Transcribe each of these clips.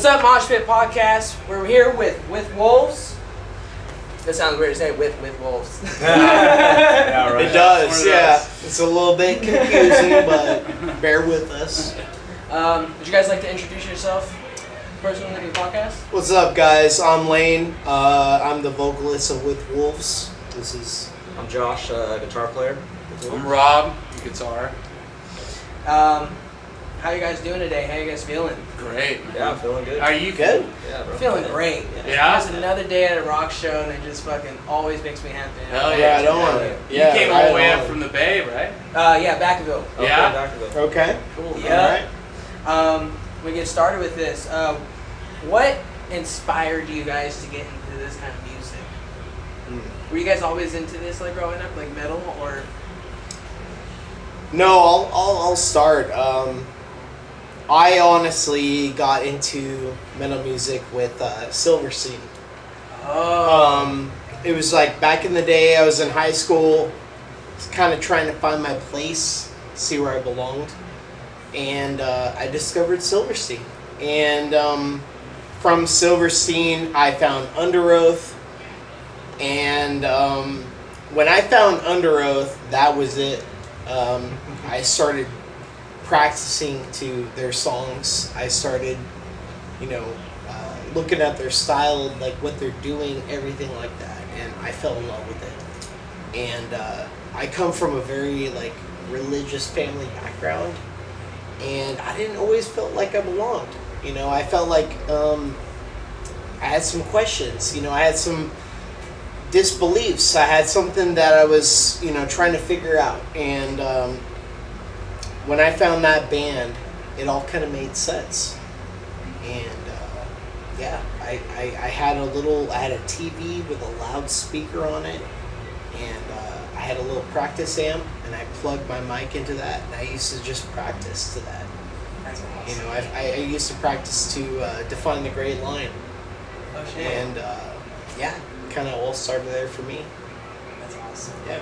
What's up, Mosh Pit Podcast? We're here with Wolves. That sounds weird to say with Wolves. Yeah, right. It does, yeah. It's a little bit confusing, but bear with us. Would you guys like to introduce yourself personally to the podcast? What's up, guys? I'm Lane. I'm the vocalist of With Wolves. I'm Josh, guitar player. I'm Rob, guitar. How you guys doing today? How you guys feeling? Great. Yeah, I'm feeling good. Are you Good? Yeah, bro. Feeling great. Yeah? It's another day at a rock show, and it just fucking always makes me happy. Hell yeah. Right on. You Yeah, came all right the way on. up from the Bay, right? Yeah, Vacaville. Okay, Yeah? back to the... Okay. Cool. Alright. We get started with this. What inspired you guys to get into this kind of music? Were you guys always into this, like growing up, like metal, or? No, I'll start. I honestly got into metal music with Silverstein. Oh. It was like back in the day, I was in high school, kind of trying to find my place, see where I belonged, and I discovered Silverstein. And from Silverstein, I found Under Oath, and when I found Under Oath, that was it. I started practicing to their songs. I started, looking at their style, like what they're doing, everything like that, and I fell in love with it. And I come from a very religious family background, and I didn't always feel like I belonged. I felt like I had some questions. I had some disbeliefs. I had something that I was, trying to figure out. And when I found that band, it all kind of made sense. And I had a TV with a loudspeaker on it, and I had a little practice amp, and I plugged my mic into that, and I used to just practice to that. That's awesome. I used to practice to Define the Great Line. Oh shit. And kind of all started there for me. That's awesome. Yeah.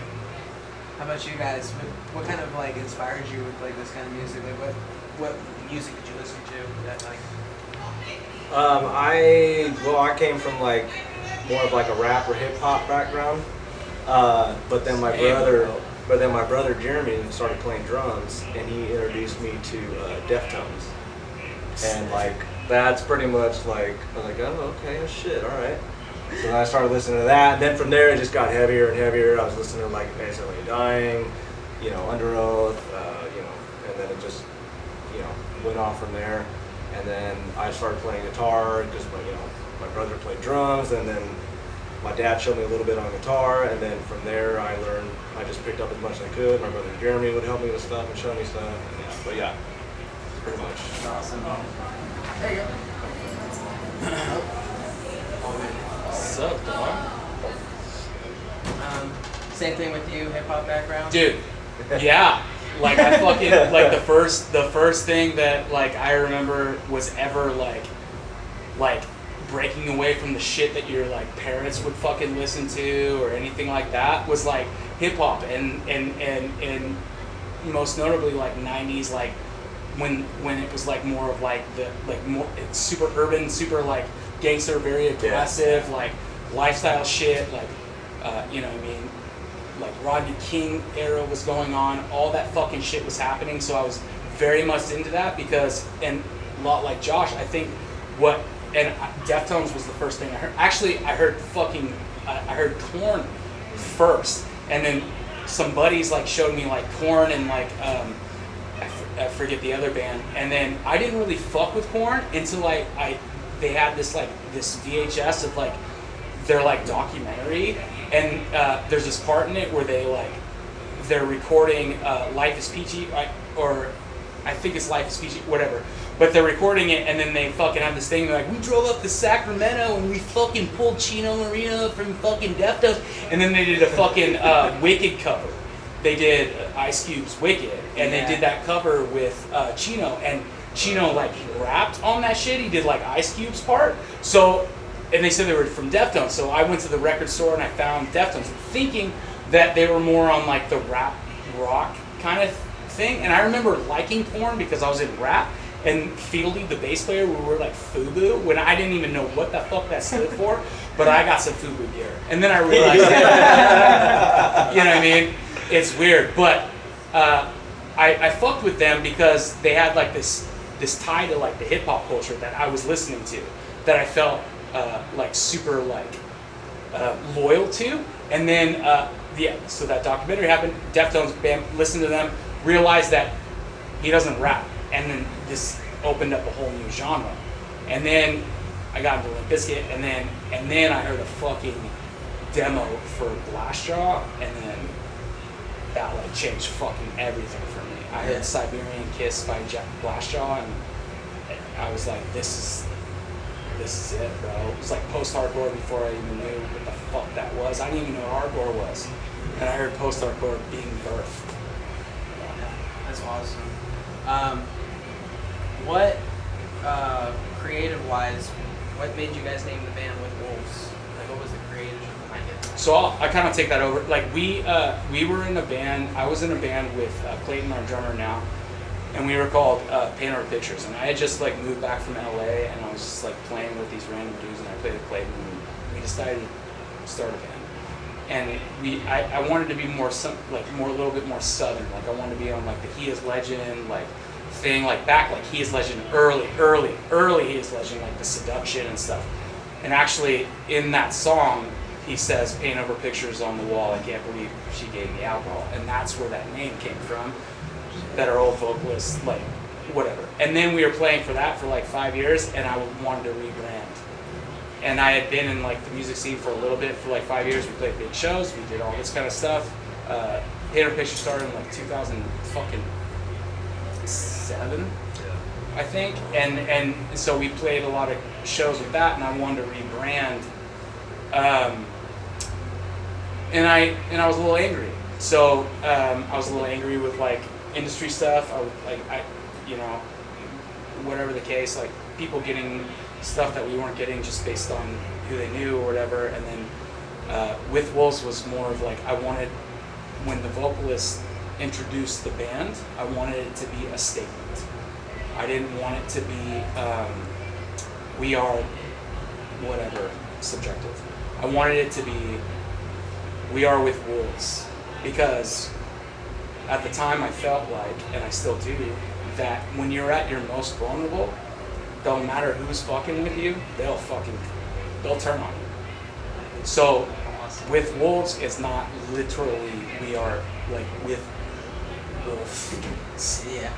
How about you guys? What kind of inspired you with this kind of music? What music did you listen to that I came from more of a rap or hip hop background, but then my brother Jeremy started playing drums, and he introduced me to Deftones, and that's pretty much I was like, oh okay, shit, all right. So then I started listening to that, and then from there it just got heavier and heavier. I was listening to Basically Dying, Under Oath, and then it just went off from there. And then I started playing guitar because my brother played drums, and then my dad showed me a little bit on guitar, and then from there I just picked up as much as I could. My brother Jeremy would help me with stuff and show me stuff, and pretty much. That's awesome. There you go. What's up, dog? Same thing with you, hip hop background. Dude, yeah. I fucking, the first thing that, I remember was ever, breaking away from the shit that your, parents would fucking listen to or anything like that was, hip-hop. And most notably, 90s, when it was, more of, more super urban, super, gangster, very aggressive, lifestyle shit, Rodney King era was going on, all that fucking shit was happening, so I was very much into that because, and a lot like Josh, I think Deftones was the first thing I heard. Actually, I heard Korn first, and then some buddies showed me Korn and I forget the other band, and then I didn't really fuck with Korn until they had this this VHS of their documentary, and there's this part in it where they're recording Life is Peachy, or I think it's Life is Peachy, whatever. But they're recording it, and then they fucking have this thing we drove up to Sacramento and we fucking pulled Chino Marino from fucking Deftones, and then they did a fucking Wicked cover. They did Ice Cube's Wicked, and they did that cover with Chino, and Chino rapped on that shit. He did Ice Cube's part, so. And they said they were from Deftones, so I went to the record store and I found Deftones, thinking that they were more on the rap rock kind of thing. And I remember liking Korn because I was in rap, And Fieldy, the bass player, we were like FUBU, when I didn't even know what the fuck that stood for, but I got some FUBU gear. And then I realized, you know what I mean? It's weird, but I fucked with them because they had like this tie to like the hip hop culture that I was listening to, that I felt like super like loyal to. And then so that documentary happened. Deftones band, listened to them, realized that he doesn't rap, and then this opened up a whole new genre. And then I got into Limp Bizkit, and then I heard a fucking demo for Glassjaw, and then that like changed fucking everything for me. I heard Siberian Kiss by Glassjaw, and I was like, this is it, bro. It was like post-hardcore before I even knew what the fuck that was. I didn't even know what hardcore was. And I heard post-hardcore being birthed. Yeah, that's awesome. What, creative-wise, what made you guys name the band With Wolves? Like, what was the creative behind it? So I kind of take that over. Like we were in a band. I was in a band with Clayton, our drummer now, and we were called Paint Our Pictures. And I had just like moved back from LA, and I was just like playing with these random dudes, and I played with Clayton. And we decided to start a band. And I wanted to be more a little bit more southern. Like I wanted to be on like the He Is Legend like thing, like back like He Is Legend early He Is Legend, like the Seduction and stuff. And actually in that song he says, paint over pictures on the wall, I can't believe she gave me alcohol. And that's where that name came from, that our old vocalist, like whatever. And then we were playing for that for like 5 years, and I wanted to rebrand. And I had been in like the music scene for a little bit, for like 5 years. We played big shows, we did all this kind of stuff. Paint Over Pictures started in like 2007, I think. And so we played a lot of shows with that, and I wanted to rebrand. And I was a little angry. So I was a little angry with like industry stuff. Whatever the case, like people getting stuff that we weren't getting just based on who they knew or whatever. And then With Wolves was more of like, I wanted, when the vocalist introduced the band, I wanted it to be a statement. I didn't want it to be we are whatever, subjective. I wanted it to be we are with wolves, because at the time I felt like, and I still do, that when you're at your most vulnerable, don't matter who's fucking with you, they'll turn on you. So with wolves, it's not literally we are like with wolves. Yeah.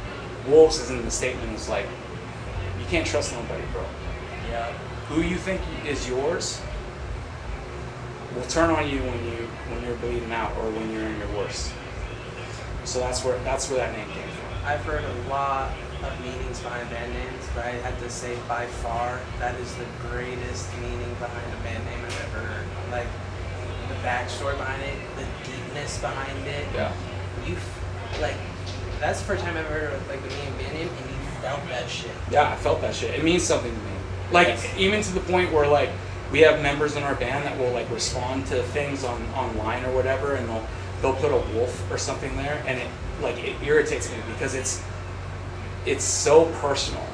Wolves is in the statement is like, you can't trust nobody, bro. Yeah. Who you think is yours will turn on you when you're bleeding out or when you're in your worst. So that's where that name came from. I've heard a lot of meanings behind band names, but I had to say by far that is the greatest meaning behind a band name I've ever heard. Like the backstory behind it, the deepness behind it. Yeah. That's the first time I've ever heard of like the meaning of band name, and you felt that shit. Yeah, I felt that shit. it means something to me. Like Yes. Even to the point where like we have members in our band that will like respond to things online or whatever, and they'll put a wolf or something there, and it irritates me because it's so personal,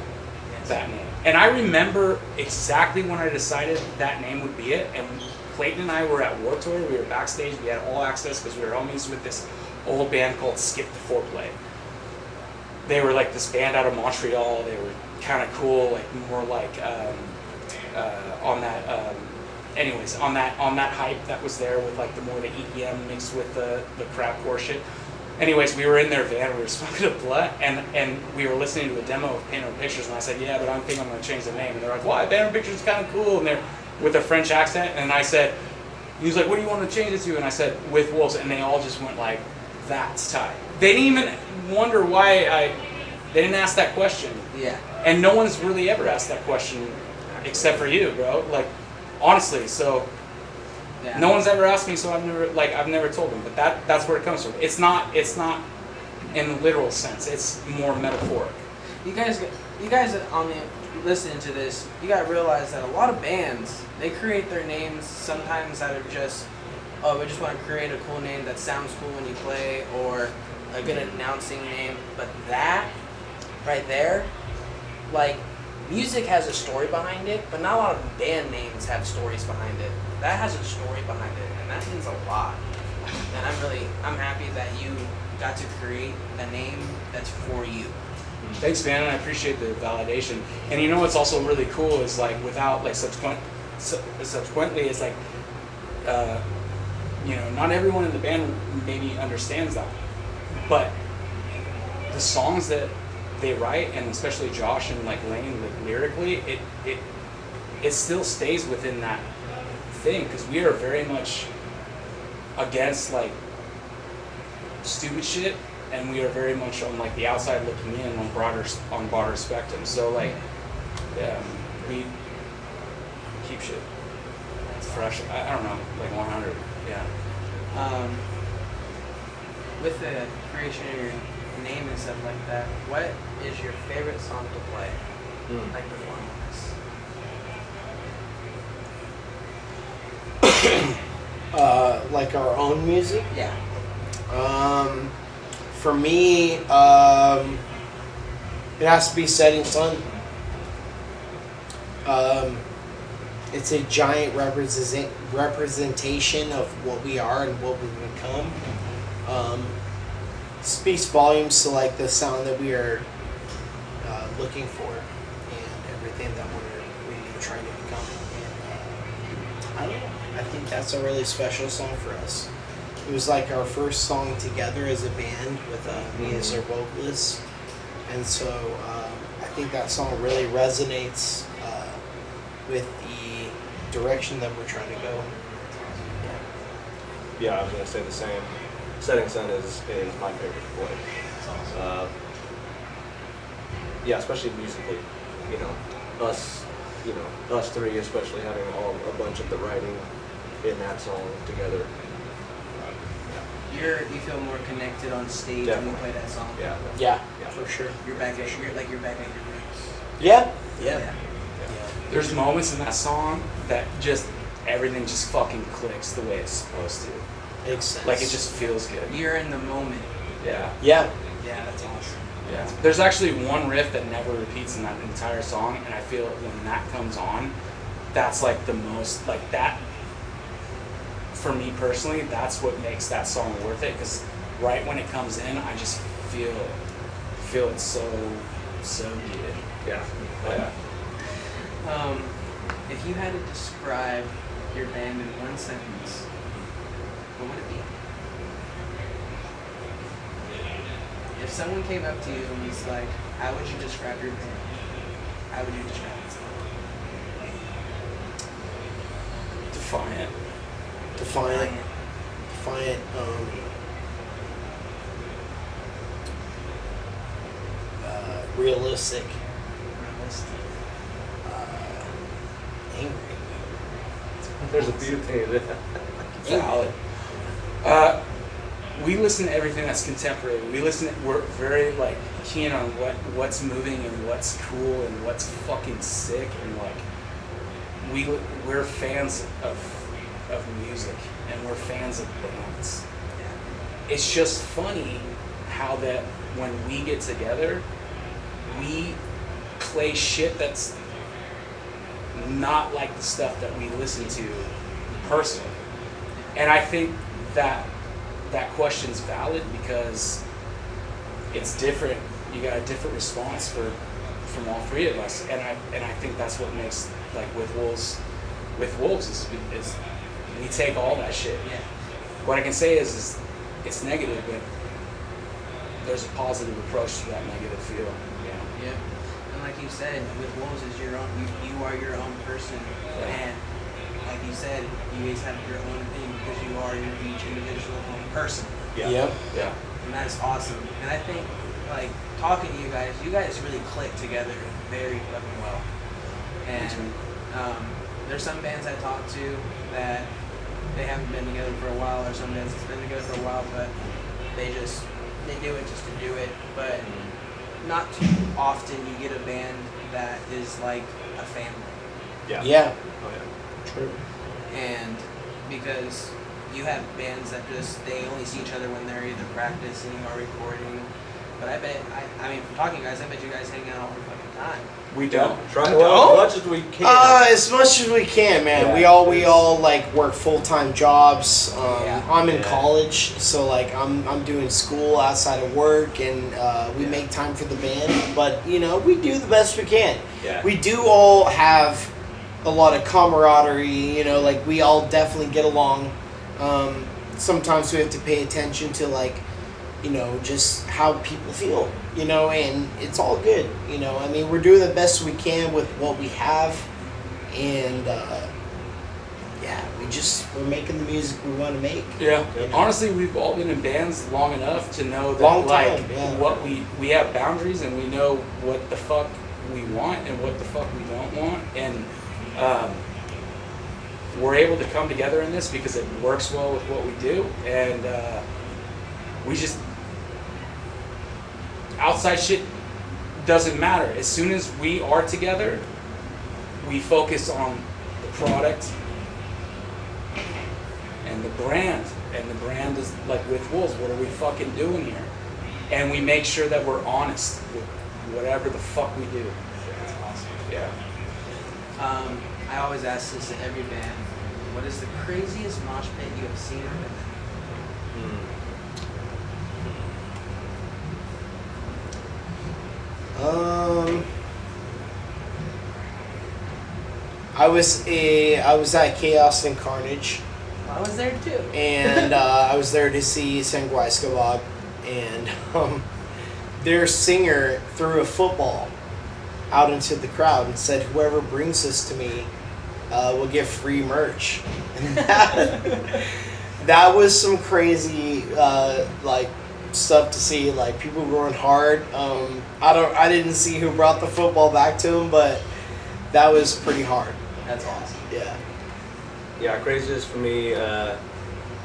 that name. And I remember exactly when I decided that name would be it, and Clayton and I were at Warped Tour, we were backstage, we had all access because we were homies with this old band called Skip the Foreplay. They were like this band out of Montreal, they were kind of cool, like more like on that hype that was there with like the EDM mixed with the crowdcore shit. Anyways, we were in their van, we were smoking a blunt, and we were listening to a demo of Paint Over Pictures, and I said, yeah, but I think I'm going to change the name. And they're like, why? Paint Over Pictures is kind of cool, and they're with a French accent, and I said, he was like, what do you want to change it to? And I said, With Wolves, and they all just went like, that's tight. They didn't even wonder why they didn't ask that question. Yeah. And no one's really ever asked that question except for you, bro. Like, honestly, so Yeah. no one's ever asked me, so I've never told them. But that's where it comes from. It's not in the literal sense. It's more metaphoric. You guys listening to this, you gotta realize that a lot of bands, they create their names sometimes out of just, oh, we just want to create a cool name that sounds cool when you play, or a good announcing name. But that right there like, music has a story behind it, but not a lot of band names have stories behind it. That has a story behind it, and that means a lot. And I'm happy that you got to create a name that's for you. Thanks, man. I appreciate the validation. And you know what's also really cool is like without like subsequently, it's like, you know, not everyone in the band maybe understands that, but the songs that they write, and especially Josh and like Lane, like lyrically, it still stays within that thing, because we are very much against like stupid shit, and we are very much on like the outside looking in on broader spectrum. So like, we keep shit fresh. I don't know, like 100. Yeah. With the creation of your name and stuff like that, what is your favorite song to play? Like performance? Like our own music. Yeah. For me, it has to be Setting Sun. It's a giant representation of what we are and what we've become. Speaks volumes to like the sound that we are looking for and everything that we're really trying to become. And I don't know. I think that's a really special song for us. It was like our first song together as a band with me as our vocalist, and so I think that song really resonates with the direction that we're trying to go. Yeah, I was gonna say the same. Setting Sun is my favorite to play. Yeah, especially musically. You know, us three, especially having a bunch of the writing in that song together. You feel more connected on stage when you play that song. Yeah, for sure. You're back at your roots. Yeah. There's moments in that song that just everything just fucking clicks the way it's supposed to. Makes sense. Like it just feels good. You're in the moment. Yeah. Yeah. Yeah, that's awesome. Yeah. There's actually one riff that never repeats in that entire song, and I feel when that comes on, that's like the most like that. For me personally, that's what makes that song worth it. Because right when it comes in, I just feel it so good. Yeah. If you had to describe your band in one sentence, what would it be? If someone came up to you and was like, how would you describe your band? How would you describe it? Defiant. Realistic. Angry. There's a few things. Valid. We listen to everything that's contemporary. We're very like keen on what's moving and what's cool and what's fucking sick, and like we're fans of music and we're fans of bands. It's just funny how that when we get together, we play shit that's not like the stuff that we listen to personally. And I think that question's valid because it's different. You got a different response from all three of us, and I think that's what makes like with Wolves is we take all that shit. Yeah. What I can say is it's negative, but there's a positive approach to that negative feel. Yeah. And like you said, with Wolves is your own. You are your own person, and like you said, you guys have your own thing because you are your each individual own person. Yeah. And that's awesome. And I think like talking to you guys really click together very fucking well. And there's some bands I talk to that they haven't been together for a while, or some bands that's been together for a while, but they do it just to do it. But not too often you get a band that is like a family. Yeah. Oh yeah. True. And because you have bands that they only see each other when they're either practicing or recording, But I bet, I mean, from talking to you guys, I bet you guys hang out all the fucking time. We don't. Try well, as much as we can. As much as we can, man. Yeah, we all like work full-time jobs. I'm in Yeah. college, so like I'm doing school outside of work, and we make time for the band. But you know, we do the best we can. Yeah. We do all have a lot of camaraderie. You know, like we all definitely get along. Sometimes we have to pay attention to like, you know, just how people feel, you know, and it's all good, you know. I mean, we're doing the best we can with what we have, and we're making the music we want to make. Yeah. You know? Honestly, we've all been in bands long enough to know that Long like time, yeah. what we have boundaries, and we know what the fuck we want and what the fuck we don't want, and we're able to come together in this because it works well with what we do, and we just outside shit doesn't matter. As soon as we are together, we focus on the product and the brand. And the brand is like with Wolves, what are we fucking doing here? And we make sure that we're honest with whatever the fuck we do. That's awesome. Yeah. I always ask this to every band. What is the craziest mosh pit you have seen or been in? I was at Chaos and Carnage, I was there too. and I was there to see Sanguisco Bob, and their singer threw a football out into the crowd and said, "Whoever brings this to me will get free merch." And that was some crazy like stuff to see. Like people going hard. I didn't see who brought the football back to him, but that was pretty hard. That's awesome. Yeah. Yeah, craziest for me, I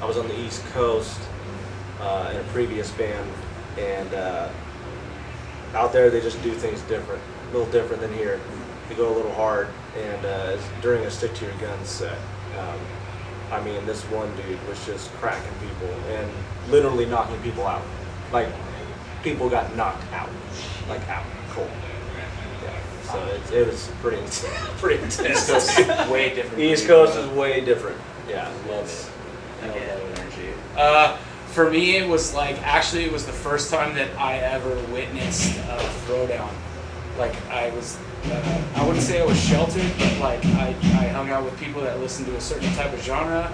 was on the East Coast in a previous band, and out there they just do things different, a little different than here. They go a little hard, and it's during a Stick to Your Guns set, I mean, this one dude was just cracking people and literally knocking people out. Like, people got knocked out, like out cold. Yeah, so it was pretty intense. East Coast is way different. East Coast is way different. Yeah, Love it's- it. I love that energy. For me, it was like, actually, it was the first time that I ever witnessed a throwdown. Like, I was, I wouldn't say I was sheltered, but like, I hung out with people that listened to a certain type of genre.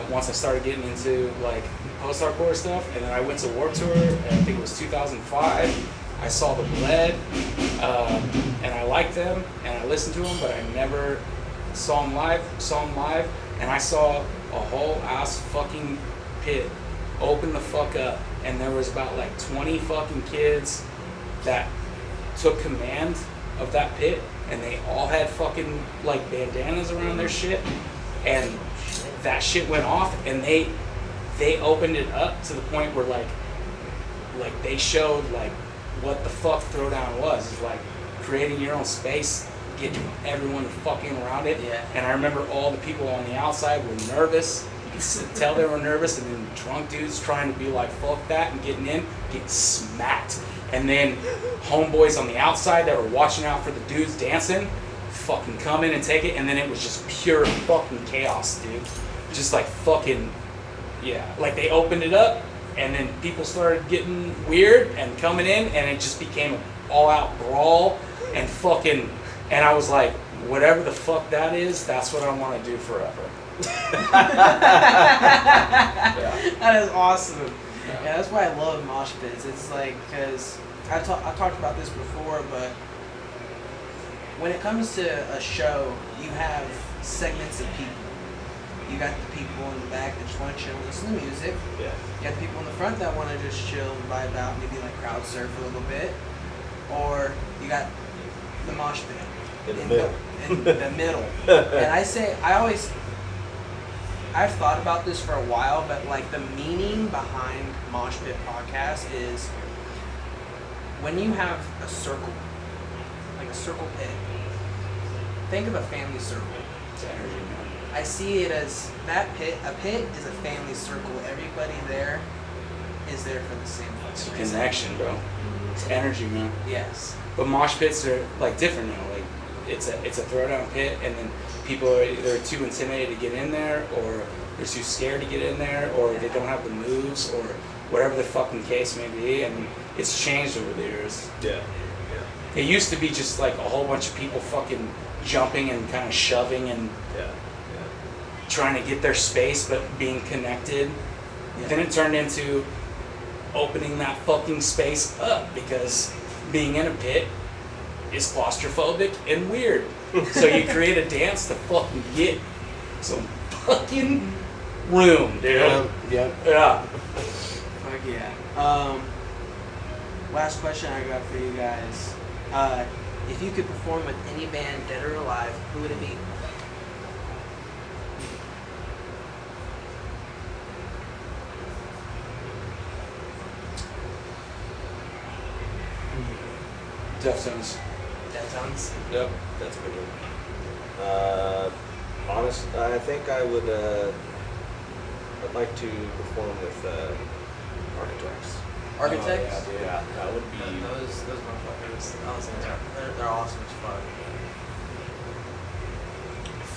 Once I started getting into like post-hardcore stuff, and then I went to Warped Tour, and I think it was 2005. I saw the Bled, and I liked them, and I listened to them, but I never saw them live, and I saw a whole ass fucking pit open the fuck up, and there was about like 20 fucking kids that took command of that pit, and they all had fucking like bandanas around their shit, and that shit went off, and they opened it up to the point where like they showed like what the fuck throwdown was. It's like creating your own space, getting everyone fucking around it. Yeah. And I remember all the people on the outside were nervous. You could tell they were nervous, and then drunk dudes trying to be like, fuck that, and getting smacked. And then homeboys on the outside that were watching out for the dudes dancing, fucking come in and take it, and then it was just pure fucking chaos, dude. Just like fucking, yeah. Like they opened it up, and then people started getting weird and coming in, and it just became an all-out brawl and fucking, and I was like, whatever the fuck that is, that's what I want to do forever. That is awesome. Yeah, that's why I love mosh pits. It's like, because I've talked about this before, but when it comes to a show, you have segments of people. You got the people in the back that just want to chill and listen to music. yeah. You got the people in the front that want to just chill and vibe out, maybe like crowd surf a little bit. Or you got the mosh pit. In the middle. In the middle. And I've thought about this for a while, but like the meaning behind Mosh Pit Podcast is when you have a circle, like a circle pit, think of a family circle. It's energy, man. I see it as that pit, a pit is a family circle. Everybody there is there for the same It's a fucking reason. connection, bro. It's energy, man. Yes. But mosh pits are like different now. Like it's a throwdown pit, and then people are either too intimidated to get in there, or they're too scared to get in there, or they don't have the moves, or whatever the fucking case may be. And it's changed over the years. Yeah. It used to be just like a whole bunch of people fucking jumping and kind of shoving and Yeah. trying to get their space, but being connected. Yeah. Then it turned into opening that fucking space up, because being in a pit is claustrophobic and weird. So you create a dance to fucking get some fucking room, dude. Yeah. Yeah. Fuck yeah. Last question I got for you guys. If you could perform with any band, dead or alive, who would it be? Deftones. Deftones. Yep. That's a good one. Honest, I think I would. I'd like to perform with Architects. Architects? Oh, yeah, dude. Yeah, that would be. Those motherfuckers, honestly, they're awesome as fuck.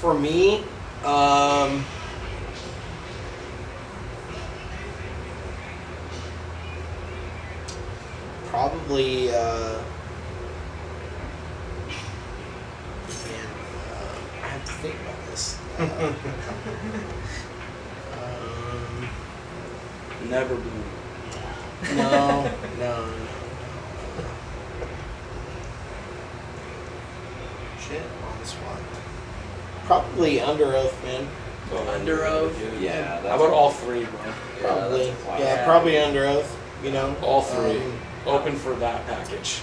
For me, probably, man, I have to think about this. Never Bloom. No. Shit, on the spot. Probably Under Oath, man. Under Oath? Yeah. How about all three, bro? Probably. that's a class. Yeah, probably Under Oath, you know? All three. Open for that package.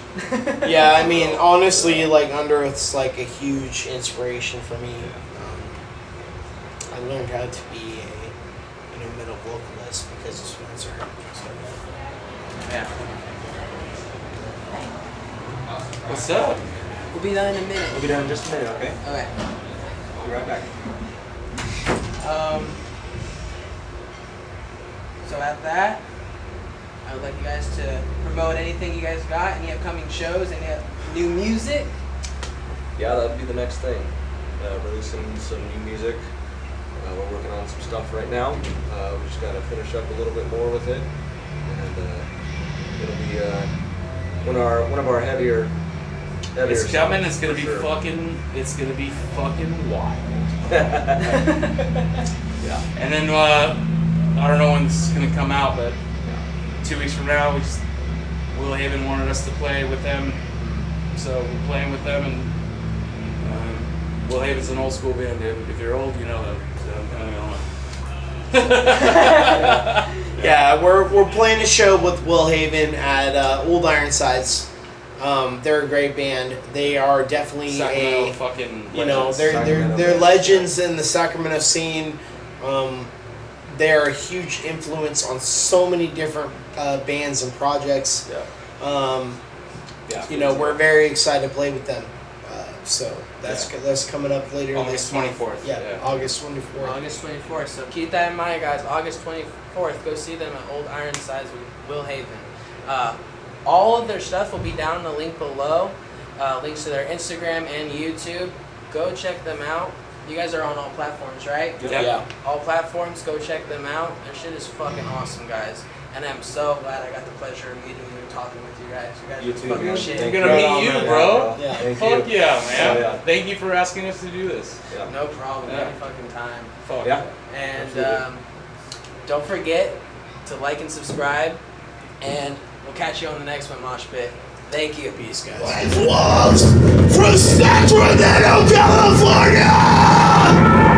Yeah, I mean, honestly, like, Under Oath's like a huge inspiration for me. I learned how to be a middle vocalist because of Spencer. So, Yeah. What's up? We'll be done in a minute. We'll be done in just a minute, okay? Okay. I'll be right back. So at that, I would like you guys to promote anything you guys got, any upcoming shows, any new music. Yeah, that'd be the next thing. Releasing some new music. We're working on some stuff right now. We just gotta finish up a little bit more with it, and it'll be one of our heavier. It's coming. songs, It's gonna for be sure. fucking. It's gonna be fucking wild. Yeah. And then I don't know when this is gonna come out, but 2 weeks from now, Will Haven wanted us to play with them, so we're playing with them. And Will Haven's an old school band, dude. If you're old, you know them. So yeah, we're playing a show with Will Haven at Old Ironsides. They're a great band. They are definitely Sacramento fucking you know, legends. they're legends in the Sacramento scene. They're a huge influence on so many different bands and projects. Yeah. You know, we're very excited to play with them. So that's coming up later August this month. 24th. Yeah, August 24th. August 24th. So keep that in mind, guys. August 24th. Go see them at Old Ironsides with Will Haven. All of their stuff will be down in the link below. Links to their Instagram and YouTube. Go check them out. You guys are on all platforms, right? Yep. Yeah. All platforms. Go check them out. Their shit is fucking awesome, guys. And I'm so glad I got the pleasure of meeting you and talking with you guys. You guys You are too, fucking man. shit. We're Thank gonna you. meet you, Yeah, bro. Yeah. Thank Fuck you. yeah, man. Oh, yeah. Thank you for asking us to do this. Yeah. No problem. Yeah. Any fucking time. Fuck Yeah. And Absolutely. don't forget to like and subscribe. And we'll catch you on the next one, Mosh Pit. Thank you. Peace, guys. Wolves from Sacramento, California!